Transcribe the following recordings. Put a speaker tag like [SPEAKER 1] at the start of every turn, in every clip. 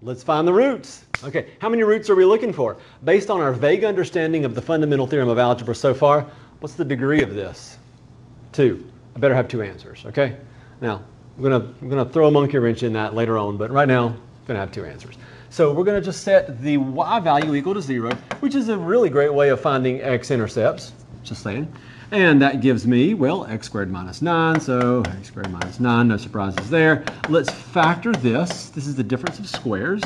[SPEAKER 1] Let's find the roots. Okay, how many roots are we looking for? Based on our vague understanding of the fundamental theorem of algebra so far, what's the degree of this? 2. I better have 2 answers, okay? Now, I'm gonna throw a monkey wrench in that later on, but right now, I'm gonna have 2 answers. So we're gonna just set the y value equal to 0, which is a really great way of finding x-intercepts, just saying. And that gives me, well, x squared minus 9, so x squared minus 9, no surprises there. Let's factor this. This is the difference of squares.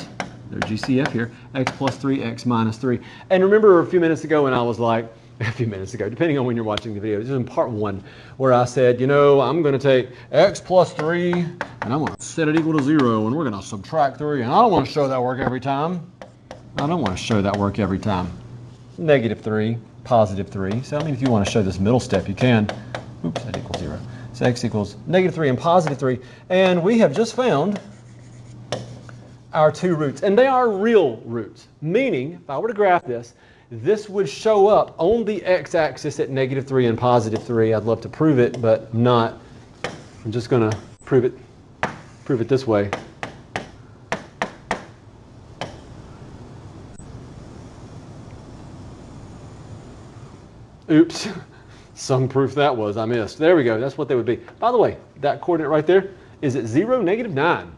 [SPEAKER 1] There's GCF here, x plus 3, x minus 3. And remember a few minutes ago when I was like, a few minutes ago, depending on when you're watching the video, this is in part 1, where I said, you know, I'm going to take x plus 3, and I'm going to set it equal to 0, and we're going to subtract 3, and I don't want to show that work every time. I don't want to show that work every time. Negative 3. Positive 3. So I mean, if you want to show this middle step, you can. Oops, that equals 0. So x equals negative 3 and positive 3. And we have just found our 2 roots. And they are real roots. Meaning, if I were to graph this, this would show up on the x-axis at negative 3 and positive 3. I'd love to prove it, but I'm not. I'm just going to prove it this way. Oops, some proof that was, I missed. There we go, that's what they would be. By the way, that coordinate right there is at 0, negative 9.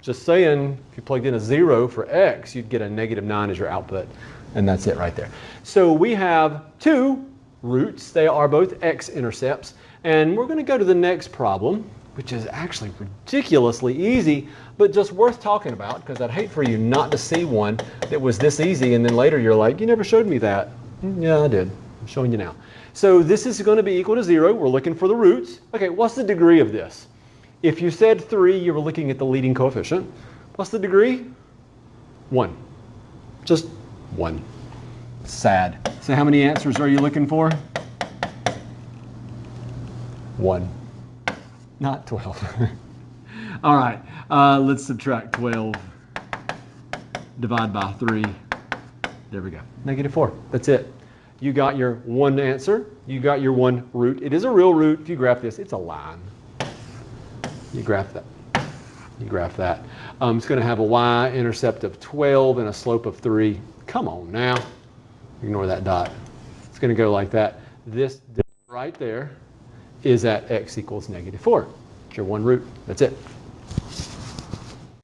[SPEAKER 1] Just saying, if you plugged in a 0 for x, you'd get a negative 9 as your output. And that's it right there. So we have 2 roots. They are both x-intercepts. And we're going to go to the next problem, which is actually ridiculously easy, but just worth talking about, because I'd hate for you not to see one that was this easy, and then later you're like, you never showed me that. Yeah, I did. I'm showing you now. So this is going to be equal to 0. We're looking for the roots. Okay, what's the degree of this? If you said 3, you were looking at the leading coefficient. What's the degree? 1. Just 1. Sad. So how many answers are you looking for? 1. Not 12. All right, let's subtract 12. Divide by 3. There we go. Negative 4. That's it. You got your 1 answer. You got your 1 root. It is a real root. If you graph this, it's a line. You graph that. You graph that. It's going to have a y-intercept of 12 and a slope of 3. Come on now. Ignore that dot. It's going to go like that. This right there is at x equals negative 4. It's your 1 root. That's it.